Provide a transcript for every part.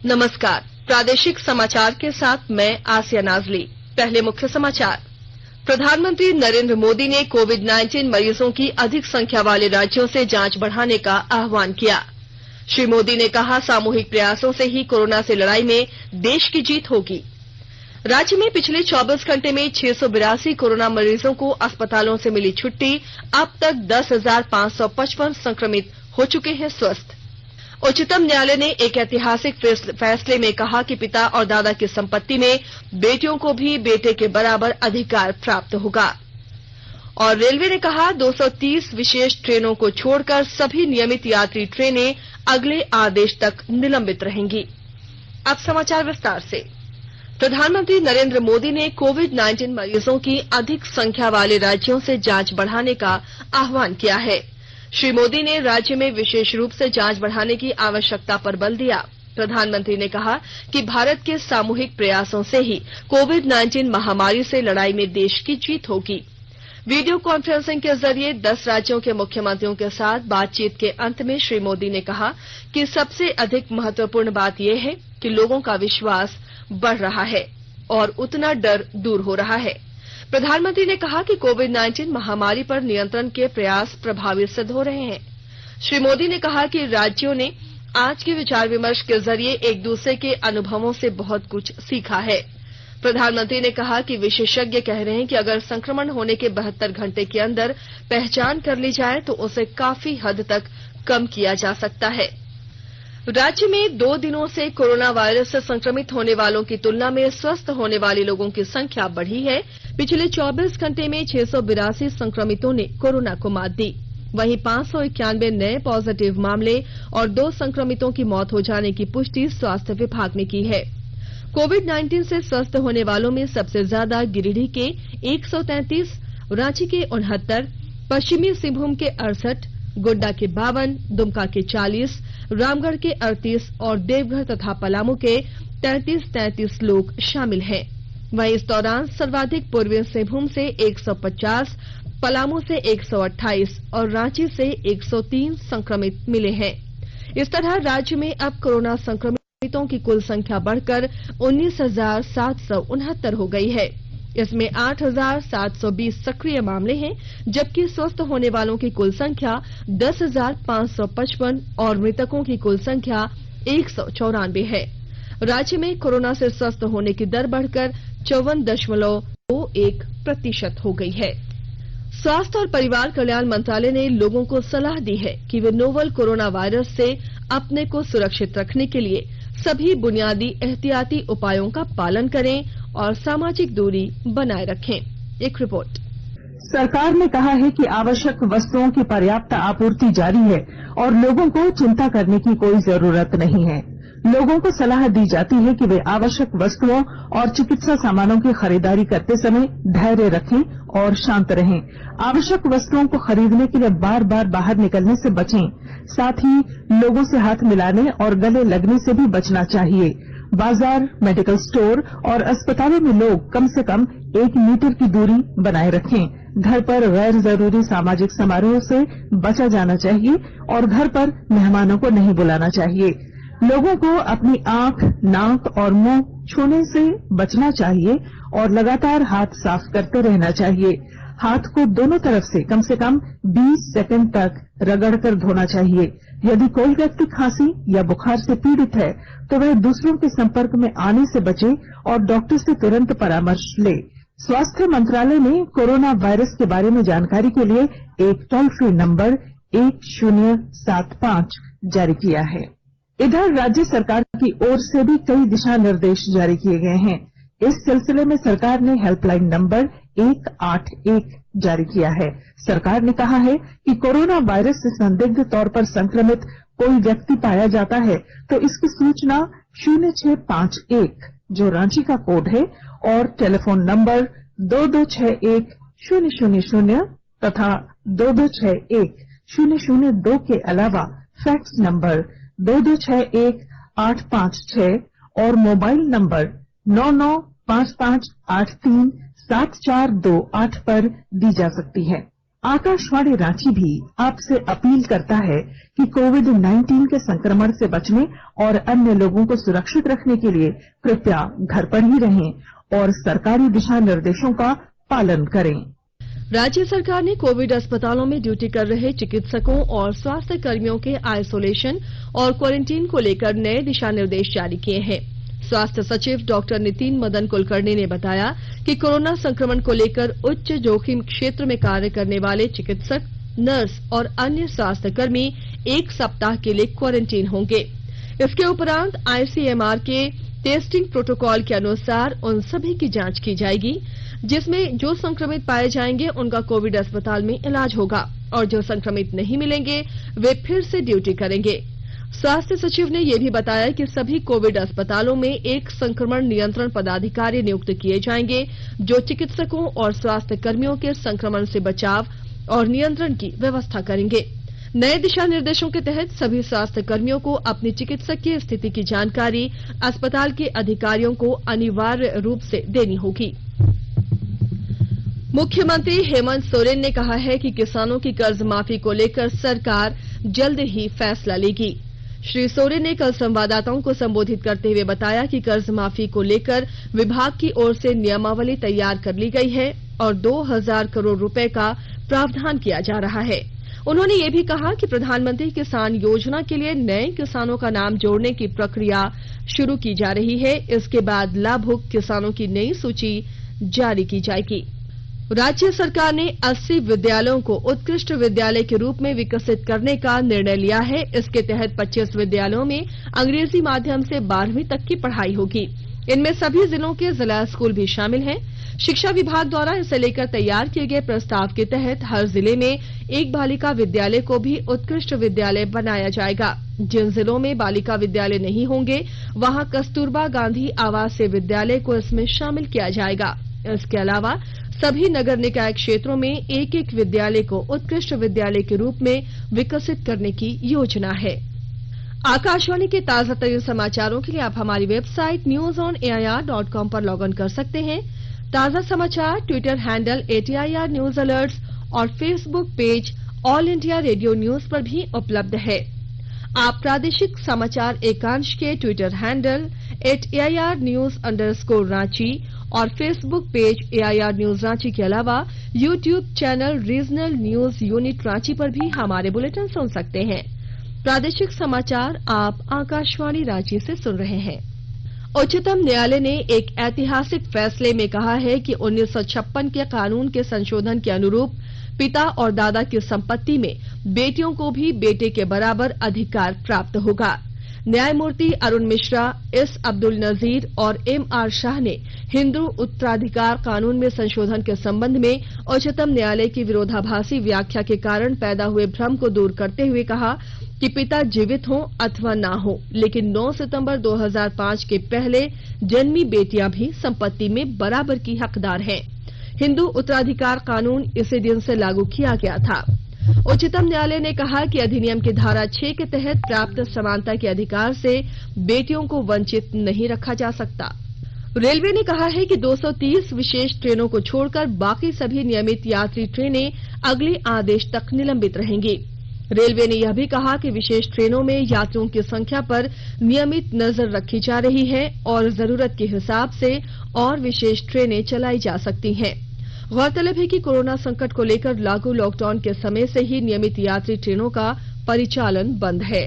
नमस्कार, प्रादेशिक समाचार के साथ मैं आसिया नाजली। पहले मुख्य समाचार। प्रधानमंत्री नरेंद्र मोदी ने कोविड-19 मरीजों की अधिक संख्या वाले राज्यों से जांच बढ़ाने का आह्वान किया। श्री मोदी ने कहा, सामूहिक प्रयासों से ही कोरोना से लड़ाई में देश की जीत होगी। राज्य में पिछले 24 घंटे में 682 कोरोना मरीजों को अस्पतालों से मिली छुट्टी। अब तक 10,555 संक्रमित हो चुके हैं स्वस्थ। उच्चतम न्यायालय ने एक ऐतिहासिक फैसले में कहा कि पिता और दादा की संपत्ति में बेटियों को भी बेटे के बराबर अधिकार प्राप्त होगा। और रेलवे ने कहा, 230 विशेष ट्रेनों को छोड़कर सभी नियमित यात्री ट्रेनें अगले आदेश तक निलंबित रहेंगी। अब समाचार विस्तार से। प्रधानमंत्री नरेंद्र मोदी ने कोविड-19 मरीजों की अधिक संख्या वाले राज्यों से जांच बढ़ाने का आह्वान किया है। श्री मोदी ने राज्य में विशेष रूप से जांच बढ़ाने की आवश्यकता पर बल दिया। प्रधानमंत्री ने कहा कि भारत के सामूहिक प्रयासों से ही कोविड-19 महामारी से लड़ाई में देश की जीत होगी। वीडियो कॉन्फ्रेंसिंग के जरिए 10 राज्यों के मुख्यमंत्रियों के साथ बातचीत के अंत में श्री मोदी ने कहा कि सबसे अधिक महत्वपूर्ण बात यह है कि लोगों का विश्वास बढ़ रहा है और उतना डर दूर हो रहा है। प्रधानमंत्री ने कहा कि कोविड-19 महामारी पर नियंत्रण के प्रयास प्रभावी सिद्ध हो रहे हैं। श्री मोदी ने कहा कि राज्यों ने आज के विचार विमर्श के जरिए एक दूसरे के अनुभवों से बहुत कुछ सीखा है। प्रधानमंत्री ने कहा कि विशेषज्ञ कह रहे हैं कि अगर संक्रमण होने के 72 घंटे के अंदर पहचान कर ली जाए तो उसे काफी हद तक कम किया जा सकता है। राज्य में 2 दिनों से कोरोना वायरस से संक्रमित होने वालों की तुलना में स्वस्थ होने वाले लोगों की संख्या बढ़ी है। पिछले 24 घंटे में 682 संक्रमितों ने कोरोना को मात दी। वहीं 591 नए पॉजिटिव मामले और 2 संक्रमितों की मौत हो जाने की पुष्टि स्वास्थ्य विभाग ने की है। कोविड-19 से स्वस्थ होने वालों में सबसे ज्यादा गिरिडीह के 133, रांची के 69, पश्चिमी सिंहभूम के 68, गोड्डा के 52, दुमका के 40, रामगढ़ के 38 और देवघर तथा पलामू के 33 लोग शामिल हैं। वहीं इस दौरान सर्वाधिक पूर्वी सिंहभूम से 150, पलामू से 128 और रांची से 103 संक्रमित मिले हैं। इस तरह राज्य में अब कोरोना संक्रमितों की कुल संख्या बढ़कर 19,769 हो गई है। इसमें 8,720 सक्रिय मामले हैं, जबकि स्वस्थ होने वालों की कुल संख्या 10,555 और मृतकों की कुल संख्या 194 है। राज्य में कोरोना से स्वस्थ होने की दर बढ़कर 54.21% हो गई है। स्वास्थ्य और परिवार कल्याण मंत्रालय ने लोगों को सलाह दी है कि वे नोवल कोरोना वायरस से अपने को सुरक्षित रखने के लिए सभी बुनियादी एहतियाती उपायों का पालन करें और सामाजिक दूरी बनाए रखें। एक रिपोर्ट। सरकार ने कहा है कि आवश्यक वस्तुओं की पर्याप्त आपूर्ति जारी है और लोगों को चिंता करने की कोई जरूरत नहीं है। लोगों को सलाह दी जाती है कि वे आवश्यक वस्तुओं और चिकित्सा सामानों की खरीदारी करते समय धैर्य रखें और शांत रहें। आवश्यक वस्तुओं को खरीदने के लिए बार बार बाहर निकलने से बचें। साथ ही लोगों से हाथ मिलाने और गले लगने से भी बचना चाहिए। बाजार, मेडिकल स्टोर और अस्पतालों में लोग कम से कम 1 मीटर की दूरी बनाए रखें। घर पर गैर जरूरी सामाजिक समारोह से बचा जाना चाहिए और घर पर मेहमानों को नहीं बुलाना चाहिए। लोगों को अपनी आंख, नाक और मुंह छूने से बचना चाहिए और लगातार हाथ साफ करते रहना चाहिए। हाथ को दोनों तरफ से कम 20 सेकंड तक रगड़कर धोना चाहिए। यदि कोई व्यक्ति खांसी या बुखार से पीड़ित है तो वह दूसरों के संपर्क में आने से बचे और डॉक्टर से तुरंत परामर्श ले। स्वास्थ्य मंत्रालय ने कोरोना वायरस के बारे में जानकारी के लिए एक टोल फ्री नंबर 1075 जारी किया है। इधर राज्य सरकार की ओर से भी कई दिशा निर्देश जारी किए गए हैं। इस सिलसिले में सरकार ने हेल्पलाइन नंबर 181 जारी किया है। सरकार ने कहा है कि कोरोना वायरस से संदिग्ध तौर पर संक्रमित कोई व्यक्ति पाया जाता है तो इसकी सूचना 0651 जो रांची का कोड है और टेलीफोन नंबर 2261-000 तथा 2261-002 के अलावा फैक्स नंबर 2261-856 और मोबाइल नंबर 9955837428 पर दी जा सकती है। आकाशवाणी रांची भी आपसे अपील करता है कि कोविड-19 के संक्रमण से बचने और अन्य लोगों को सुरक्षित रखने के लिए कृपया घर पर ही रहें और सरकारी दिशा निर्देशों का पालन करें। राज्य सरकार ने कोविड अस्पतालों में ड्यूटी कर रहे चिकित्सकों और स्वास्थ्य कर्मियों के आइसोलेशन और क्वारंटीन को लेकर नए दिशा निर्देश जारी किए हैं। स्वास्थ्य सचिव डॉक्टर नितिन मदन कुलकर्णी ने बताया कि कोरोना संक्रमण को लेकर उच्च जोखिम क्षेत्र में कार्य करने वाले चिकित्सक, नर्स और अन्य स्वास्थ्य कर्मी 1 सप्ताह के लिए क्वारंटीन होंगे। इसके उपरांत आईसीएमआर के टेस्टिंग प्रोटोकॉल के अनुसार उन सभी की जांच की जाएगी, जिसमें जो संक्रमित पाए जाएंगे उनका कोविड अस्पताल में इलाज होगा और जो संक्रमित नहीं मिलेंगे वे फिर से ड्यूटी करेंगे। स्वास्थ्य सचिव ने यह भी बताया कि सभी कोविड अस्पतालों में एक संक्रमण नियंत्रण पदाधिकारी नियुक्त किए जाएंगे, जो चिकित्सकों और स्वास्थ्य कर्मियों के संक्रमण से बचाव और नियंत्रण की व्यवस्था करेंगे। नए दिशा निर्देशों के तहत सभी स्वास्थ्य कर्मियों को अपनी चिकित्सकीय स्थिति की जानकारी अस्पताल के अधिकारियों को अनिवार्य रूप से देनी होगी। मुख्यमंत्री हेमंत सोरेन ने कहा है कि किसानों की कर्ज माफी को लेकर सरकार जल्द ही फैसला लेगी। श्री सोरेन ने कल संवाददाताओं को संबोधित करते हुए बताया कि कर्ज माफी को लेकर विभाग की ओर से नियमावली तैयार कर ली गई है और 2000 करोड़ रुपए का प्रावधान किया जा रहा है। उन्होंने ये भी कहा कि प्रधानमंत्री किसान योजना के लिए नए किसानों का नाम जोड़ने की प्रक्रिया शुरू की जा रही है। इसके बाद लाभुक किसानों की नई सूची जारी की जाएगी। राज्य सरकार ने 80 विद्यालयों को उत्कृष्ट विद्यालय के रूप में विकसित करने का निर्णय लिया है। इसके तहत 25 विद्यालयों में अंग्रेजी माध्यम से 12वीं तक की पढ़ाई होगी। इनमें सभी जिलों के जिला स्कूल भी शामिल हैं। शिक्षा विभाग द्वारा इसे लेकर तैयार किए गए प्रस्ताव के तहत हर जिले में एक बालिका विद्यालय को भी उत्कृष्ट विद्यालय बनाया जाएगा। जिन जिलों में बालिका विद्यालय नहीं होंगे, वहां कस्तूरबा गांधी आवासीय विद्यालय को इसमें शामिल किया जाएगा। इसके अलावा सभी नगर निकाय क्षेत्रों में एक एक विद्यालय को उत्कृष्ट विद्यालय के रूप में विकसित करने की योजना है। आकाशवाणी के ताजा तरीन समाचारों के लिए आप हमारी वेबसाइट newsonair.com पर लॉग इन कर सकते हैं। ताजा समाचार Twitter handle @AIR news alerts और Facebook page all India radio news पर भी उपलब्ध है। आप प्रादेशिक समाचार एकांश के ट्विटर हैंडल @AIR news_रांची और Facebook page AIR news Ranchi के अलावा YouTube channel regional news unit Ranchi पर भी हमारे बुलेटिन सुन सकते हैं। प्रादेशिक समाचार आप आकाशवाणी रांची से सुन रहे हैं। उच्चतम न्यायालय ने एक ऐतिहासिक फैसले में कहा है कि 1956 के कानून के संशोधन के अनुरूप पिता और दादा की संपत्ति में बेटियों को भी बेटे के बराबर अधिकार प्राप्त होगा। न्यायमूर्ति अरुण मिश्रा, एस अब्दुल नजीर और MR शाह ने हिंदू उत्तराधिकार कानून में संशोधन के संबंध में उच्चतम न्यायालय की विरोधाभासी व्याख्या के कारण पैदा हुए भ्रम को दूर करते हुए कहा कि पिता जीवित हों अथवा ना हो, लेकिन 9 सितंबर 2005 के पहले जन्मी बेटियां भी संपत्ति में बराबर की हकदार हैं। हिंदू उत्तराधिकार कानून इसी दिन से लागू किया गया था। उच्चतम न्यायालय ने कहा कि अधिनियम की धारा 6 के तहत प्राप्त समानता के अधिकार से बेटियों को वंचित नहीं रखा जा सकता। रेलवे ने कहा है कि 230 विशेष ट्रेनों को छोड़कर बाकी सभी नियमित यात्री ट्रेनें अगले आदेश तक निलंबित रहेंगी। रेलवे ने यह भी कहा कि विशेष ट्रेनों में यात्रियों की संख्या पर नियमित नजर रखी जा रही है और जरूरत के हिसाब से और विशेष ट्रेनें चलाई जा सकती हैं। गौरतलब है कि कोरोना संकट को लेकर लागू लॉकडाउन के समय से ही नियमित यात्री ट्रेनों का परिचालन बंद है।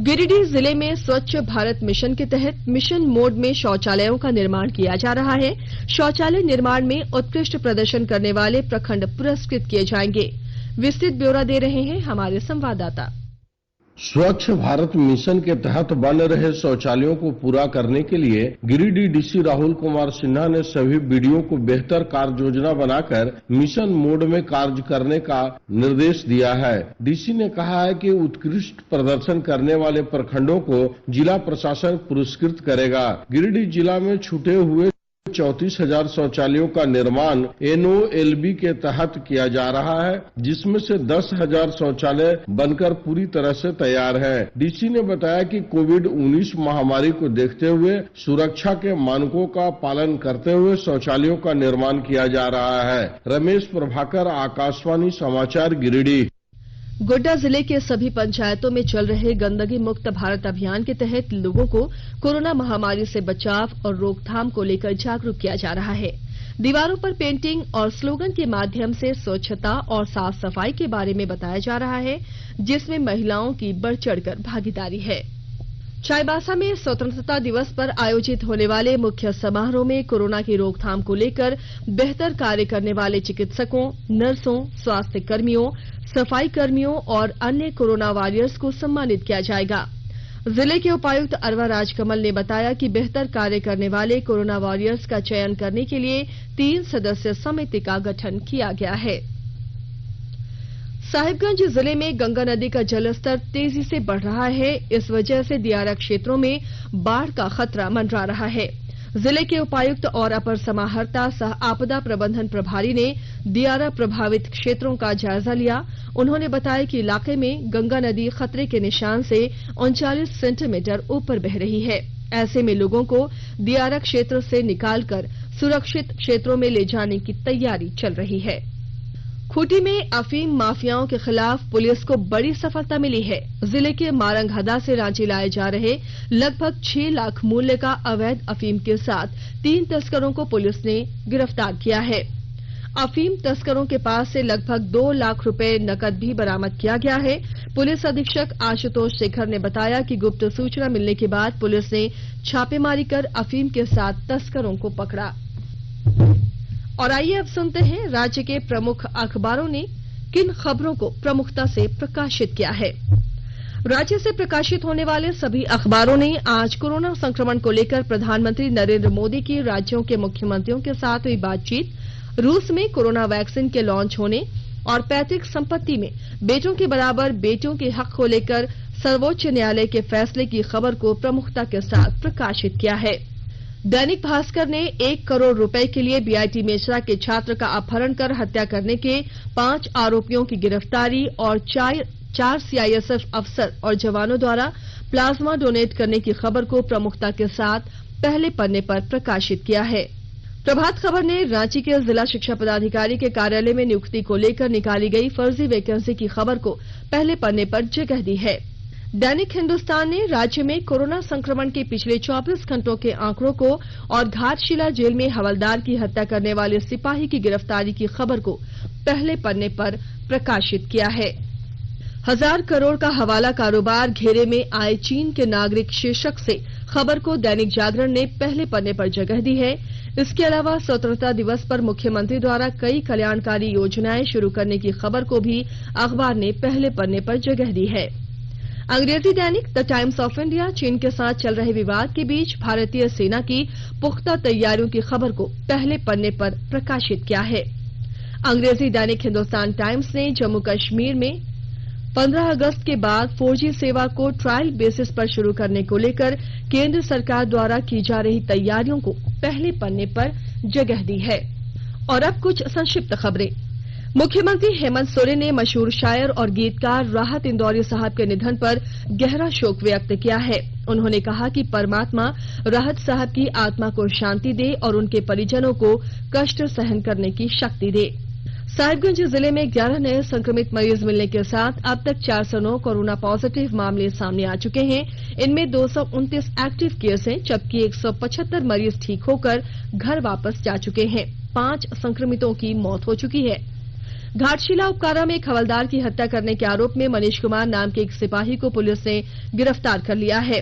गिरिडीह जिले में स्वच्छ भारत मिशन के तहत मिशन मोड में शौचालयों का निर्माण किया जा रहा है। शौचालय निर्माण में उत्कृष्ट प्रदर्शन करने वाले प्रखंड पुरस्कृत किए जाएंगे। विस्तृत ब्यौरा दे रहे हैं हमारे संवाददाता। स्वच्छ भारत मिशन के तहत बन रहे शौचालयों को पूरा करने के लिए गिरिडीह डीसी राहुल कुमार सिन्हा ने सभी बीडीओ को बेहतर कार्य योजना बनाकर मिशन मोड में कार्य करने का निर्देश दिया है। डीसी ने कहा है कि उत्कृष्ट प्रदर्शन करने वाले प्रखंडों को जिला प्रशासन पुरस्कृत करेगा। गिरिडीह जिला में छूटे हुए 34,000 शौचालयों का निर्माण NOLB के तहत किया जा रहा है, जिसमें से 10,000 शौचालय बनकर पूरी तरह से तैयार है। डीसी ने बताया कि कोविड-19 महामारी को देखते हुए सुरक्षा के मानकों का पालन करते हुए शौचालयों का निर्माण किया जा रहा है। रमेश प्रभाकर, आकाशवाणी समाचार, गिरिडीह। गोड्डा जिले के सभी पंचायतों में चल रहे गंदगी मुक्त भारत अभियान के तहत लोगों को कोरोना महामारी से बचाव और रोकथाम को लेकर जागरूक किया जा रहा है। दीवारों पर पेंटिंग और स्लोगन के माध्यम से स्वच्छता और साफ सफाई के बारे में बताया जा रहा है, जिसमें महिलाओं की बढ़ चढ़कर भागीदारी है। चाईबासा में स्वतंत्रता दिवस पर आयोजित होने वाले मुख्य समारोह में कोरोना की रोकथाम को लेकर बेहतर कार्य करने वाले चिकित्सकों, नर्सों, स्वास्थ्य कर्मियों, सफाई कर्मियों और अन्य कोरोना वॉरियर्स को सम्मानित किया जाएगा। जिले के उपायुक्त अरवा राजकमल ने बताया कि बेहतर कार्य करने वाले कोरोना वॉरियर्स का चयन करने के लिए 3 सदस्यीय समिति का गठन किया गया है। साहिबगंज जिले में गंगा नदी का जलस्तर तेजी से बढ़ रहा है। इस वजह से दियारा क्षेत्रों में बाढ़ का खतरा मंडरा रहा है। जिले के उपायुक्त और अपर समाहर्ता सह आपदा प्रबंधन प्रभारी ने दियारा प्रभावित क्षेत्रों का जायजा लिया। उन्होंने बताया कि इलाके में गंगा नदी खतरे के निशान से 39 सेंटीमीटर ऊपर बह रही है। ऐसे में लोगों को दियारा क्षेत्र से निकालकर सुरक्षित क्षेत्रों में ले जाने की तैयारी चल रही है। खूंटी में अफीम माफियाओं के खिलाफ पुलिस को बड़ी सफलता मिली है। जिले के मारंगहदा से रांची लाए जा रहे लगभग 6 लाख मूल्य का अवैध अफीम के साथ 3 तस्करों को पुलिस ने गिरफ्तार किया है। अफीम तस्करों के पास से लगभग 2 लाख रुपए नकद भी बरामद किया गया है। पुलिस अधीक्षक आशुतोष शेखर ने बताया कि गुप्त सूचना मिलने के बाद पुलिस ने छापेमारी कर अफीम के साथ तस्करों को पकड़ा। और आइए अब सुनते हैं राज्य के प्रमुख अखबारों ने किन खबरों को प्रमुखता से प्रकाशित किया है। राज्य से प्रकाशित होने वाले सभी अखबारों ने आज कोरोना संक्रमण को लेकर प्रधानमंत्री नरेंद्र मोदी की राज्यों के मुख्यमंत्रियों के साथ हुई बातचीत, रूस में कोरोना वैक्सीन के लॉन्च होने और पैतृक संपत्ति में बेटों के बराबर बेटियों के हक को लेकर सर्वोच्च न्यायालय के फैसले की खबर को प्रमुखता के साथ प्रकाशित किया है। दैनिक भास्कर ने 1 करोड़ रुपए के लिए बीआईटी मेसरा के छात्र का अपहरण कर हत्या करने के 5 आरोपियों की गिरफ्तारी और 4 सीआईएसएफ अफसर और जवानों द्वारा प्लाज्मा डोनेट करने की खबर को प्रमुखता के साथ पहले पन्ने पर प्रकाशित किया है। प्रभात खबर ने रांची के जिला शिक्षा पदाधिकारी के कार्यालय में नियुक्ति को लेकर निकाली गई फर्जी वैकेंसी की खबर को पहले पन्ने पर जगह दी है। दैनिक हिंदुस्तान ने राज्य में कोरोना संक्रमण के पिछले 24 घंटों के आंकड़ों को और घाटशिला जेल में हवलदार की हत्या करने वाले सिपाही की गिरफ्तारी की खबर को पहले पन्ने पर प्रकाशित किया है। 1000 करोड़ का हवाला कारोबार घेरे में आए चीन के नागरिक शीर्षक से खबर को दैनिक जागरण ने पहले पन्ने पर जगह दी है। इसके अलावा स्वतंत्रता दिवस पर मुख्यमंत्री द्वारा कई कल्याणकारी योजनाएं शुरू करने की खबर को भी अखबार ने पहले पन्ने पर जगह दी है। अंग्रेजी दैनिक द टाइम्स ऑफ इंडिया चीन के साथ चल रहे विवाद के बीच भारतीय सेना की पुख्ता तैयारियों की खबर को पहले पन्ने पर प्रकाशित किया है। अंग्रेजी दैनिक हिंदुस्तान टाइम्स ने जम्मू कश्मीर में 15 अगस्त के बाद 4G सेवा को ट्रायल बेसिस पर शुरू करने को लेकर केंद्र सरकार द्वारा की जा रही तैयारियों को पहले पन्ने पर जगह दी है। और अब कुछ संक्षिप्त खबरें। मुख्यमंत्री हेमंत सोरेन ने मशहूर शायर और गीतकार राहत इंदौरी साहब के निधन पर गहरा शोक व्यक्त किया है। उन्होंने कहा कि परमात्मा राहत साहब की आत्मा को शांति दे और उनके परिजनों को कष्ट सहन करने की शक्ति दे। साहिबगंज जिले में 11 नए संक्रमित मरीज मिलने के साथ अब तक 409 कोरोना पॉजिटिव मामले सामने आ चुके हैं। इनमें 229 एक्टिव केस हैं, जबकि 175 मरीज ठीक होकर घर वापस जा चुके हैं। 5 संक्रमितों की मौत हो चुकी है। घाटशिला उपकारा में एक हवलदार की हत्या करने के आरोप में मनीष कुमार नाम के एक सिपाही को पुलिस ने गिरफ्तार कर लिया है।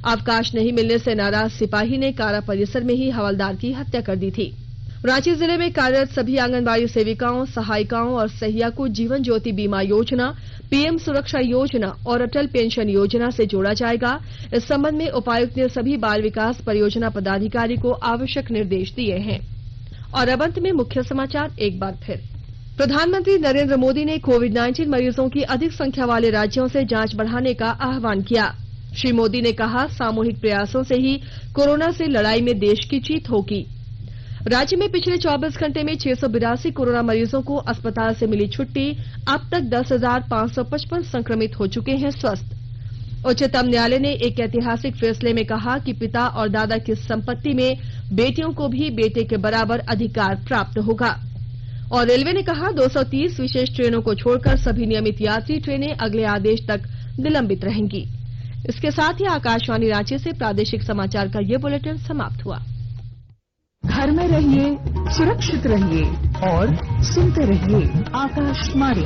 अवकाश नहीं मिलने से नाराज सिपाही ने कारा परिसर में ही हवलदार की हत्या कर दी थी। रांची जिले में कार्यरत सभी आंगनबाड़ी सेविकाओं, सहायिकाओं और सहिया को जीवन ज्योति बीमा योजना, पीएम सुरक्षा योजना और अटल पेंशन योजना से जोड़ा जाएगा। इस संबंध में उपायुक्त ने सभी बाल विकास परियोजना पदाधिकारी को आवश्यक निर्देश दिए हैं। और अब अंत में मुख्य समाचार एक बार फिर। प्रधानमंत्री नरेंद्र मोदी ने कोविड-19 मरीजों की अधिक संख्या वाले राज्यों से जांच बढ़ाने का आह्वान किया। श्री मोदी ने कहा, सामूहिक प्रयासों से ही कोरोना से लड़ाई में देश की जीत होगी। राज्य में पिछले 24 घंटे में 682 कोरोना मरीजों को अस्पताल से मिली छुट्टी। अब तक 10,555 संक्रमित हो चुके हैं स्वस्थ। उच्चतम न्यायालय ने एक ऐतिहासिक फैसले में कहा कि पिता और दादा की संपत्ति में बेटियों को भी बेटे के बराबर अधिकार प्राप्त होगा। और रेलवे ने कहा 230 विशेष ट्रेनों को छोड़कर सभी नियमित यात्री ट्रेनें अगले आदेश तक निलंबित रहेंगी। इसके साथ ही आकाशवाणी रांची से प्रादेशिक समाचार का ये बुलेटिन समाप्त हुआ। घर में रहिए, सुरक्षित रहिए और सुनते रहिए आकाशवाणी।